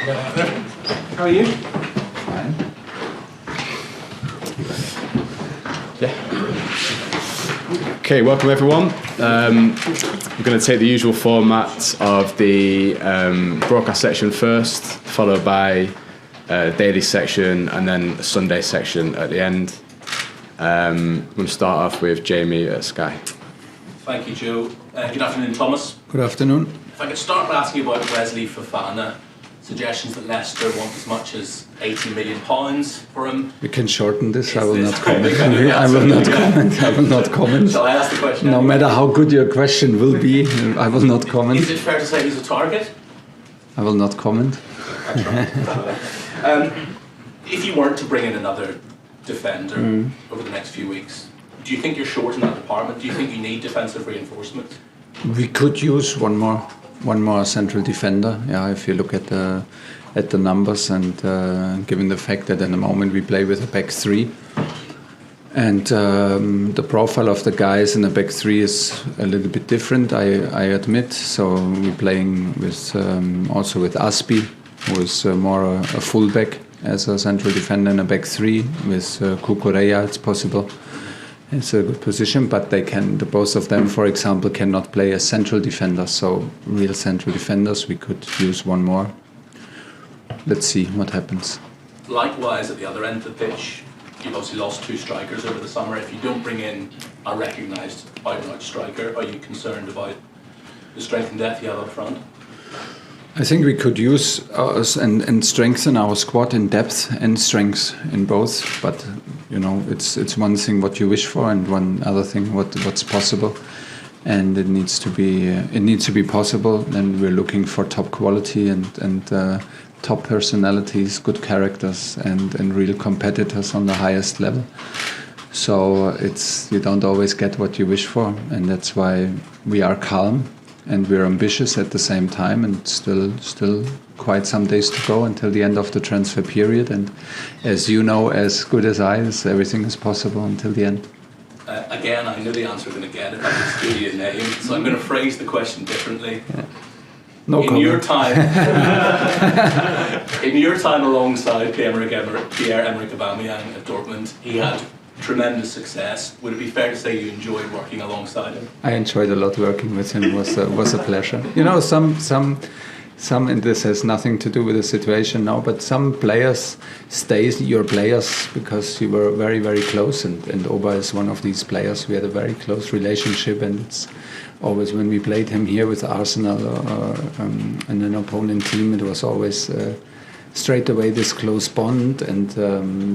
How are you? Fine. Yeah. Okay, welcome everyone. We're going to take the usual format of the broadcast section first, followed by a daily section, and then a Sunday section at the end. I'm going to start off with Jamie at Sky. Thank you, Joe. Good afternoon, Thomas. Good afternoon. If I could start by asking you about Wesley Fofana. Suggestions that Leicester want as much as £80 million for him. We can shorten this. I will not comment. I will not comment. Shall I ask the question? No matter how good your question will be, I will not comment. Is it fair to say he's a target? I will not comment. If you weren't to bring in another defender over the next few weeks, do you think you're short in that department? Do you think you need defensive reinforcement? We could use one more central defender. Yeah, if you look at the numbers, and given the fact that in the moment we play with a back three, and the profile of the guys in the back three is a little bit different, I admit. So we're playing with also with Aspi, who is more a fullback as a central defender in a back three. With Kukureya, it's possible. It's a good position, but both of them, for example, cannot play as central defenders. So real central defenders, we could use one more. Let's see what happens. Likewise, at the other end of the pitch, you've obviously lost two strikers over the summer. If you don't bring in a recognised out-and-out striker, are you concerned about the strength and depth you have up front? I think we could use and strengthen our squad in depth and strength in both. But you know, it's one thing what you wish for, and one other thing what's possible. And it needs to be possible. And we're looking for top quality and top personalities, good characters, and real competitors on the highest level. So you don't always get what you wish for, and that's why we are calm. And we're ambitious at the same time, and still quite some days to go until the end of the transfer period. And as you know, as good as I, everything is possible until the end. Again, I know the answer I'm going to get if I can steal your name, so I'm going to phrase the question differently. Yeah. No comment. In your time alongside Pierre-Emerick Aubameyang at Dortmund, he had tremendous success. Would it be fair to say you enjoyed working alongside him? I enjoyed a lot working with him. It was a pleasure. You know, some, and this has nothing to do with the situation now, but some players stay your players because you were very, very close, and Oba is one of these players. We had a very close relationship, and it's always when we played him here with Arsenal or and an opponent team, it was always straight away this close bond, and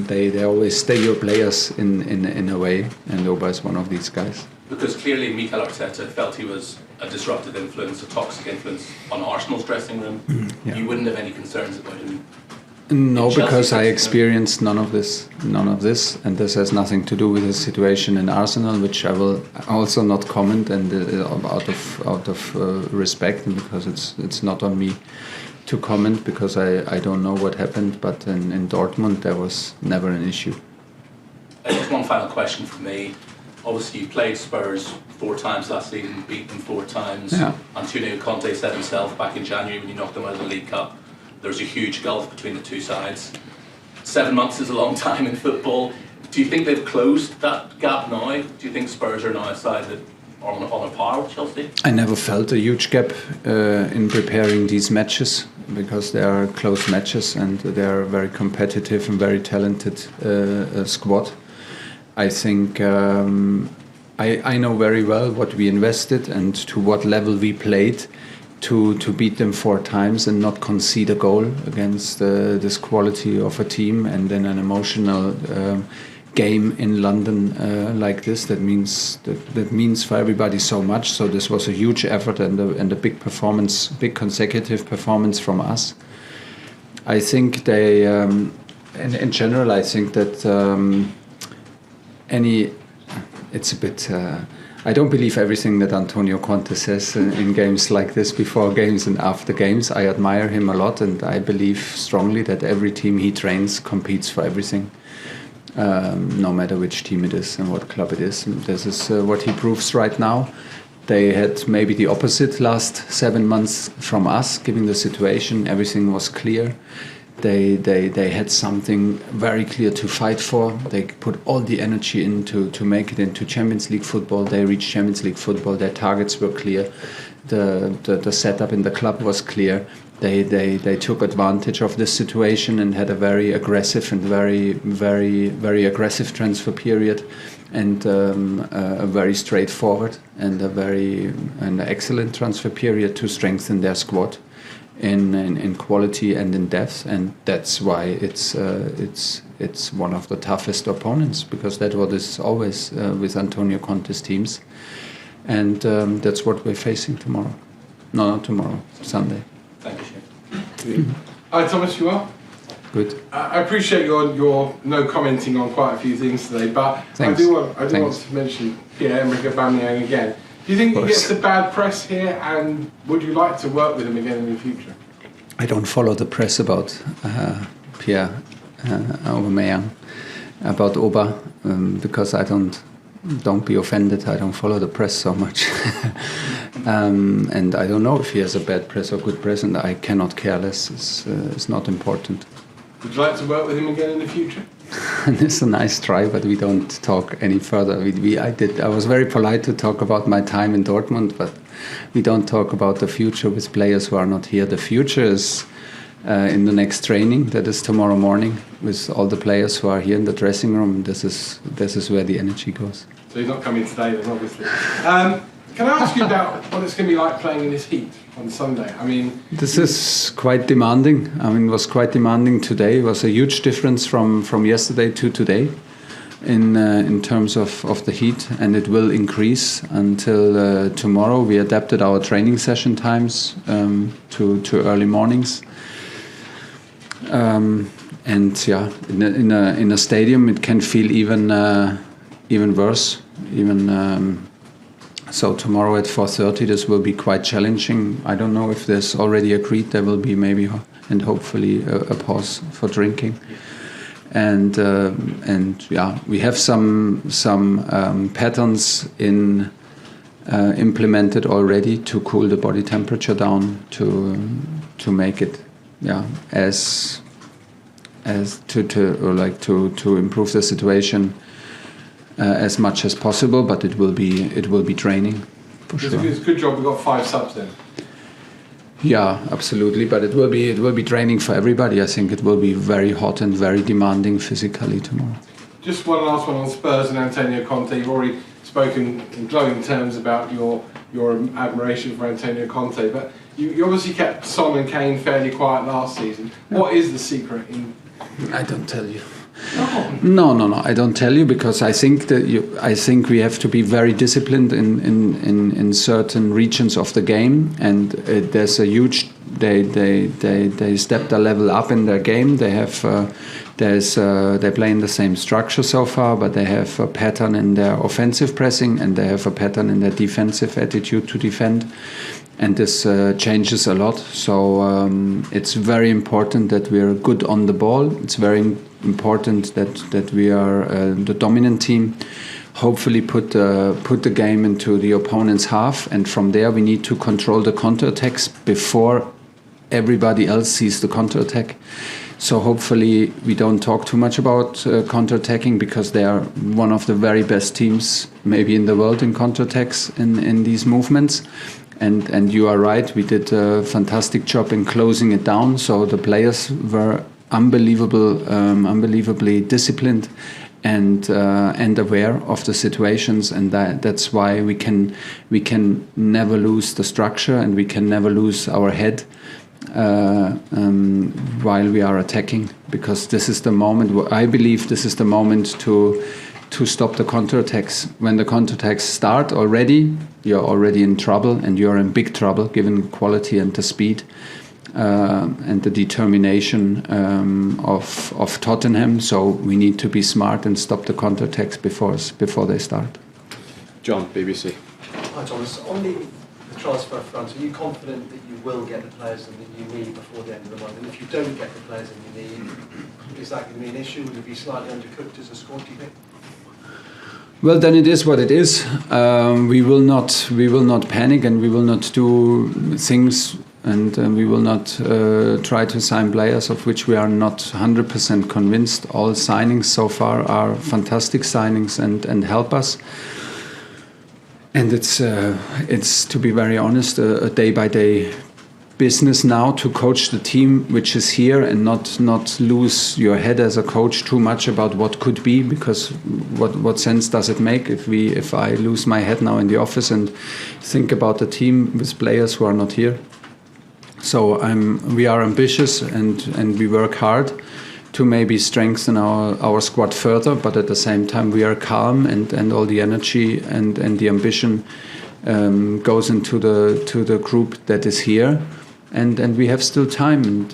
they always stay your players in a way, and Oba is one of these guys. Because clearly Mikel Arteta felt he was a disruptive influence, a toxic influence on Arsenal's dressing room. Yeah. You wouldn't have any concerns about him? No, because I experienced none of this, and this has nothing to do with the situation in Arsenal, which I will also not comment, and out of respect, and because it's not on me to comment, because I don't know what happened, but in Dortmund there was never an issue. Just one final question from me. Obviously you played Spurs 4 times last season, beat them 4 times. Yeah. Antonio Conte said himself back in January when you knocked them out of the League Cup, there's a huge gulf between the two sides. 7 months is a long time in football. Do you think they've closed that gap now? Do you think Spurs are now a side that are on a par with Chelsea? I never felt a huge gap in preparing these matches, because they are close matches and they are very competitive and very talented squad. I think I know very well what we invested and to what level we played to beat them 4 times and not concede a goal against this quality of a team, and then an emotional game in London like this that means for everybody so much. So this was a huge effort and a big performance, big consecutive performance from us. I think they in general, I think that it's a bit I don't believe everything that Antonio Conte says in games like this, before games and after games. I admire him a lot, and I believe strongly that every team he trains competes for everything. No matter which team it is and what club it is. And this is what he proves right now, They had maybe the opposite last 7 months from us, given the situation. Everything was clear. They had something very clear to fight for. They put all the energy into to make it into Champions League football. They reached Champions League football. Their targets were clear. The setup in the club was clear. They took advantage of this situation and had a very aggressive and very aggressive transfer period, and a very straightforward and an excellent transfer period to strengthen their squad in quality and in depth, and that's why it's one of the toughest opponents, because that's what is always with Antonio Conte's teams, and that's what we're facing tomorrow. No, not tomorrow, Sunday. Thank you, Shane. Hi Thomas, you are? Good. I appreciate your no commenting on quite a few things today, but Thanks. I do want to mention Pierre-Emerick Aubameyang again. Do you think he gets the bad press here, and would you like to work with him again in the future? I don't follow the press about Pierre Aubameyang, about Oba, because I don't be offended. I don't follow the press so much, and I don't know if he has a bad press or good press, and I cannot care less. It's not important. Would you like to work with him again in the future? It's a nice try, but we don't talk any further. I was very polite to talk about my time in Dortmund, but we don't talk about the future with players who are not here. The future is in the next training, that is tomorrow morning, with all the players who are here in the dressing room. This is where the energy goes. So he's not coming today, then, obviously. Can I ask you about what it's going to be like playing in this heat on Sunday? I mean, this is quite demanding. It was quite demanding today. It was a huge difference from yesterday to today in terms of the heat, and it will increase until tomorrow. We adapted our training session times to early mornings. And yeah, in a stadium, it can feel even worse. So tomorrow at 4:30, this will be quite challenging. I don't know if there's already agreed. There will be maybe and hopefully a pause for drinking. And yeah, we have some patterns implemented already to cool the body temperature down, to make it to improve the situation as much as possible, but it will be training for sure. It's a good job we got 5 subs then. Yeah, absolutely, but it will be training for everybody. I think it will be very hot and very demanding physically tomorrow. Just one last one on Spurs and Antonio Conte. You've already spoken in glowing terms about your admiration for Antonio Conte, but you obviously kept Son and Kane fairly quiet last season. What is the secret in? I don't tell you. No. I don't tell you, because I think we have to be very disciplined in certain regions of the game, and there's a huge. They stepped a level up in their game. They have they play in the same structure so far, but they have a pattern in their offensive pressing, and they have a pattern in their defensive attitude to defend. And this changes a lot. So it's very important that we are good on the ball. It's very important that we are the dominant team. Hopefully put the game into the opponent's half, and from there we need to control the counterattacks before everybody else sees the counterattack. So hopefully we don't talk too much about counterattacking, because they are one of the very best teams maybe in the world in counterattacks in these movements. And you are right, we did a fantastic job in closing it down. So the players were unbelievably disciplined and aware of the situations, and that's why we can never lose the structure, and we can never lose our head while we are attacking, because this is the moment. I believe this is the moment to stop the counterattacks. When the counterattacks start already, you're already in trouble, and you're in big trouble given the quality and the speed and the determination of Tottenham. So we need to be smart and stop the counterattacks before they start. John, BBC. Hi Thomas, on the transfer front, are you confident that you will get the players that you need before the end of the month? And if you don't get the players that you need, is that going to be an issue? Will you be slightly undercooked as a squad, do you think? Well, then it is what it is. We will not panic, and we will not do things, and we will not try to sign players of which we are not 100% convinced. All signings so far are fantastic signings and help us. And it's to be very honest, a day-by-day business now to coach the team which is here, and not lose your head as a coach too much about what could be, because what sense does it make if I lose my head now in the office and think about the team with players who are not here. So we are ambitious and we work hard to maybe strengthen our squad further, but at the same time we are calm, and all the energy and the ambition goes into the group that is here. And we have still time, and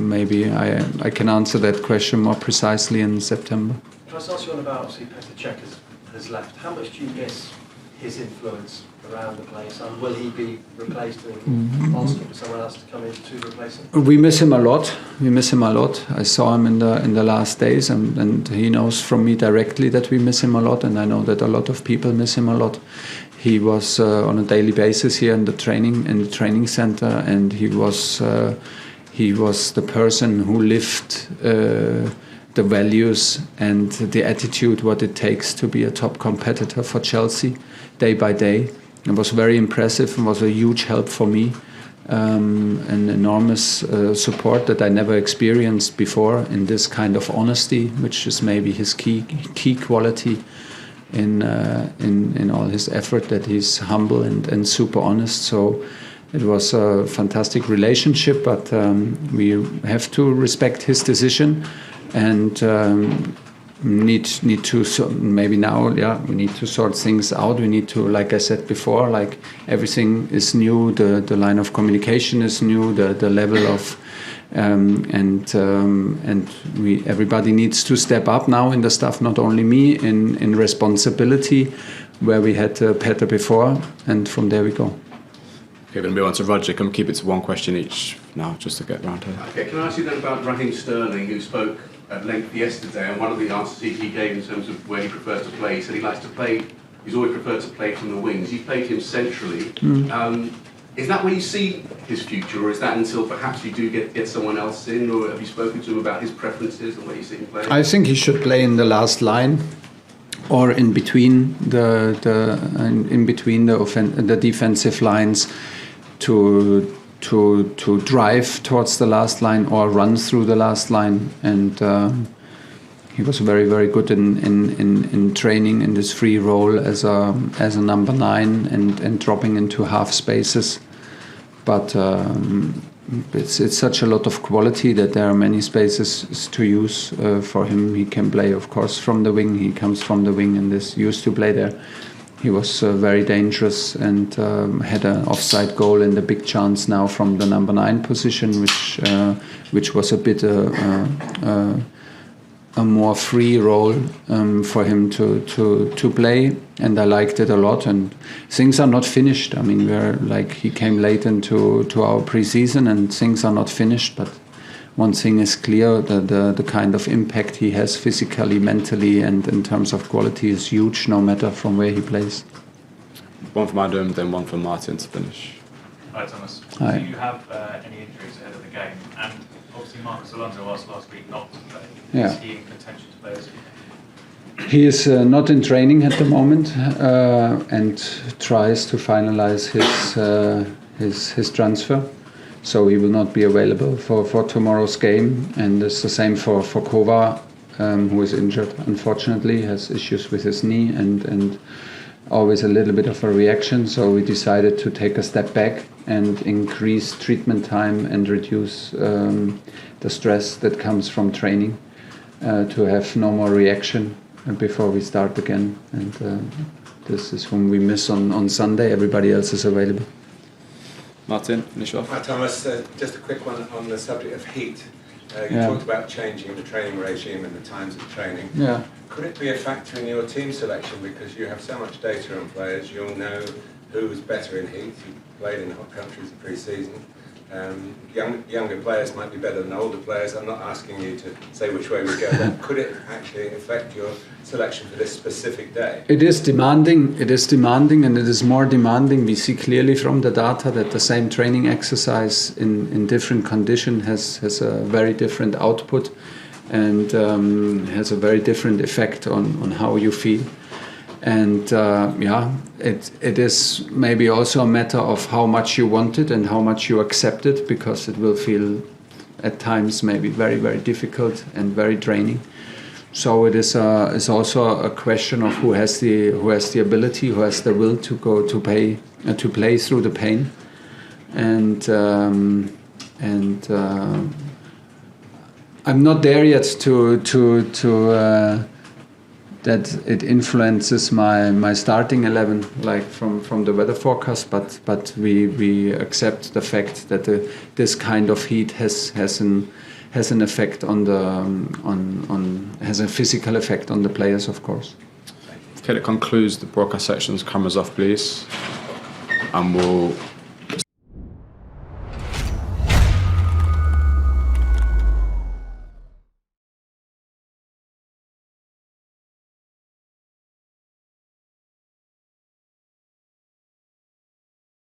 maybe I can answer that question more precisely in September. Can I just ask you on about, obviously, Petr Cech has left. How much do you miss his influence around the place, and will he be replaced and asking for someone else to come in to replace him? We miss him a lot. I saw him in the last days, and he knows from me directly that we miss him a lot, and I know that a lot of people miss him a lot. He was on a daily basis here in the training center, and he was the person who lived the values and the attitude, what it takes to be a top competitor for Chelsea day by day. It was very impressive and was a huge help for me, an enormous support that I never experienced before in this kind of honesty, which is maybe his key quality in all his effort, that he's humble and super honest. So it was a fantastic relationship, but we have to respect his decision, and need to maybe now, we need to sort things out. We need to, like I said before, like everything is new, the line of communication is new, the level of everybody needs to step up now in the staff, not only me, in responsibility, where we had Petr before, and from there we go. Okay, we're going to move on to Roger. Can we keep it to one question each now, just to get round here? Okay, can I ask you then about Raheem Sterling, who spoke at length yesterday, and one of the answers he gave in terms of where he prefers to play, he said he likes to play, he's always preferred to play from the wings. You've played him centrally. Is that where you see his future, or is that until perhaps you do get someone else in, or have you spoken to him about his preferences and where you see him play? I think he should play in the last line, or in between the defensive lines, to drive towards the last line or run through the last line. And he was very, very good in training in this free role as a number 9 and dropping into half spaces. But it's such a lot of quality that there are many spaces to use for him. He can play, of course, from the wing. He comes from the wing and is used to play there. He was very dangerous and had an offside goal in the big chance now from the number 9 position, which was a bit a more free role for him to play, and I liked it a lot. And things are not finished. I mean, he came late into our pre-season, and things are not finished. But one thing is clear: the kind of impact he has physically, mentally, and in terms of quality is huge, no matter from where he plays. One from Adam, then one from Martin to finish. Hi Thomas. Hi. Do you have any injuries ahead of the game? And obviously Marcus Alonso asked last week not to play. Yeah. Is he in contention to play this week? He is not in training at the moment and tries to finalize his transfer. So he will not be available for tomorrow's game. And it's the same for Kova, who is injured, unfortunately, has issues with his knee and always a little bit of a reaction. So we decided to take a step back and increase treatment time and reduce the stress that comes from training to have no more reaction before we start again. And this is whom we miss on Sunday. Everybody else is available. Martin, finish off. Hi Thomas, just a quick one on the subject of heat. You talked about changing the training regime and the times of training. Yeah. Could it be a factor in your team selection, because you have so much data on players, you'll know who's better in heat? You played in hot countries the pre-season. Younger players might be better than older players. I'm not asking you to say which way we go, but could it actually affect your selection for this specific day? It is demanding, and it is more demanding. We see clearly from the data that the same training exercise in different conditions has a very different output and has a very different effect on how you feel. And it is maybe also a matter of how much you want it and how much you accept it, because it will feel at times maybe very, very difficult and very draining. So it is also a question of who has the ability, who has the will to go to play through the pain, and I'm not there yet to that it influences my starting 11 like from the weather forecast, but we accept the fact that this kind of heat has an effect has a physical effect on the players, of course. Okay, that concludes the broadcast sections. Cameras off, please, and we'll